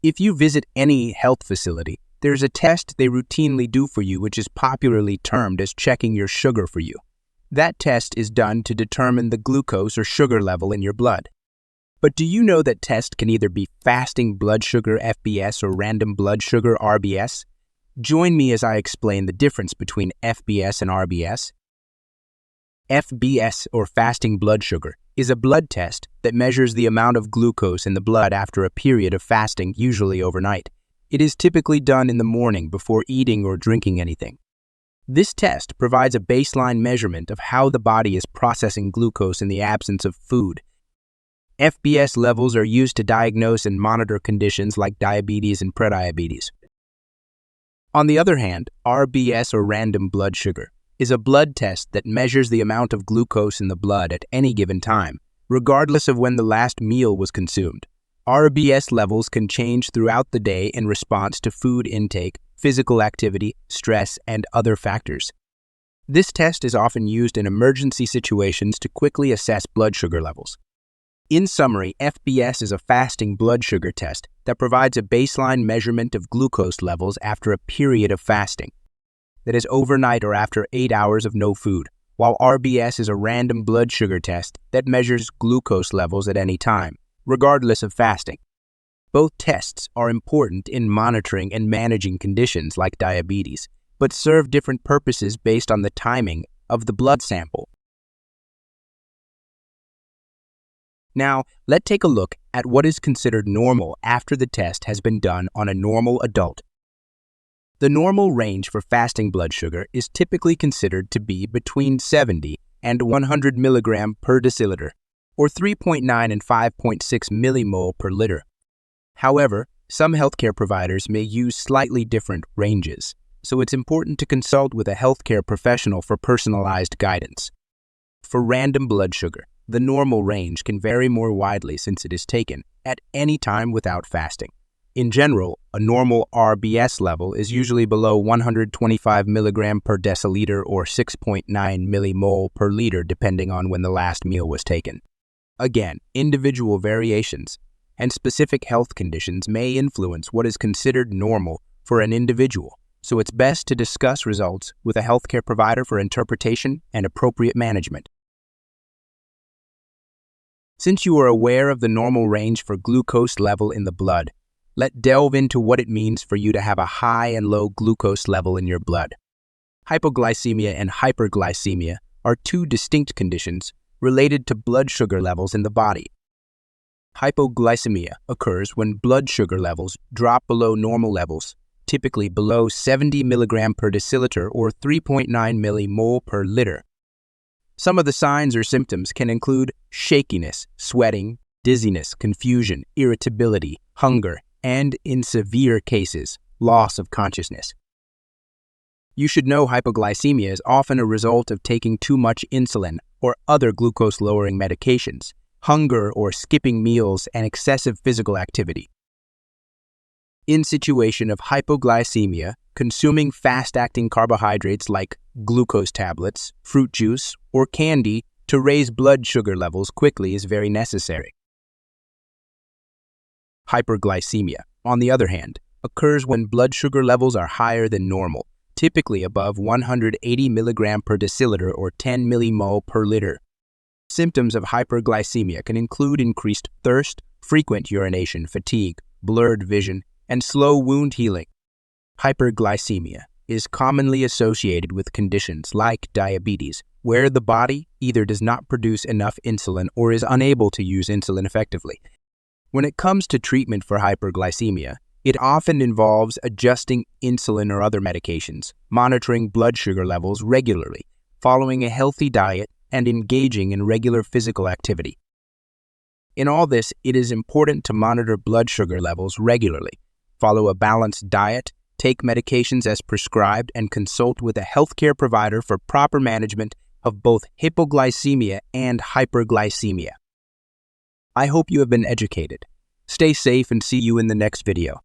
If you visit any health facility, there's a test they routinely do for you which is popularly termed as checking your sugar for you. That test is done to determine the glucose or sugar level in your blood. But do you know that test can either be fasting blood sugar F.B.S. or random blood sugar R.B.S.? Join me as I explain the difference between F.B.S. and R.B.S. F.B.S. or fasting blood sugar is a blood test that measures the amount of glucose in the blood after a period of fasting, usually overnight. It is typically done in the morning before eating or drinking anything. This test provides a baseline measurement of how the body is processing glucose in the absence of food. F.B.S. levels are used to diagnose and monitor conditions like diabetes and prediabetes. On the other hand, R.B.S. or random blood sugar is a blood test that measures the amount of glucose in the blood at any given time, regardless of when the last meal was consumed. R.B.S. levels can change throughout the day in response to food intake, physical activity, stress, and other factors. This test is often used in emergency situations to quickly assess blood sugar levels. In summary, F.B.S. is a fasting blood sugar test that provides a baseline measurement of glucose levels after a period of fasting, that is overnight or after 8 hours of no food, while R.B.S. is a random blood sugar test that measures glucose levels at any time, regardless of fasting. Both tests are important in monitoring and managing conditions like diabetes, but serve different purposes based on the timing of the blood sample. Now, let's take a look at what is considered normal after the test has been done on a normal adult. The normal range for fasting blood sugar is typically considered to be between 70 and 100 milligram per deciliter, or 3.9 and 5.6 millimole per liter. However, some healthcare providers may use slightly different ranges, so it's important to consult with a healthcare professional for personalized guidance. For random blood sugar, the normal range can vary more widely since it is taken at any time without fasting. In general, a normal R.B.S. level is usually below 125 milligram per deciliter or 6.9 millimole per liter depending on when the last meal was taken. Again, individual variations and specific health conditions may influence what is considered normal for an individual, so it's best to discuss results with a healthcare provider for interpretation and appropriate management. Since you are aware of the normal range for glucose level in the blood, let's delve into what it means for you to have a high and low glucose level in your blood. Hypoglycemia and hyperglycemia are two distinct conditions related to blood sugar levels in the body. Hypoglycemia occurs when blood sugar levels drop below normal levels, typically below 70 milligram per deciliter or 3.9 millimole per liter. Some of the signs or symptoms can include shakiness, sweating, dizziness, confusion, irritability, hunger, and, in severe cases, loss of consciousness. You should know hypoglycemia is often a result of taking too much insulin or other glucose-lowering medications, hunger or skipping meals, and excessive physical activity. In situation of hypoglycemia, consuming fast-acting carbohydrates like glucose tablets, fruit juice, or candy to raise blood sugar levels quickly is very necessary. Hyperglycemia, on the other hand, occurs when blood sugar levels are higher than normal, typically above 180 milligram per deciliter or 10 millimole per liter. Symptoms of hyperglycemia can include increased thirst, frequent urination, fatigue, blurred vision, and slow wound healing. Hyperglycemia is commonly associated with conditions like diabetes, where the body either does not produce enough insulin or is unable to use insulin effectively. When it comes to treatment for hyperglycemia, it often involves adjusting insulin or other medications, monitoring blood sugar levels regularly, following a healthy diet, and engaging in regular physical activity. In all this, it is important to monitor blood sugar levels regularly, follow a balanced diet, take medications as prescribed, and consult with a healthcare provider for proper management of both hypoglycemia and hyperglycemia. I hope you have been educated. Stay safe and see you in the next video.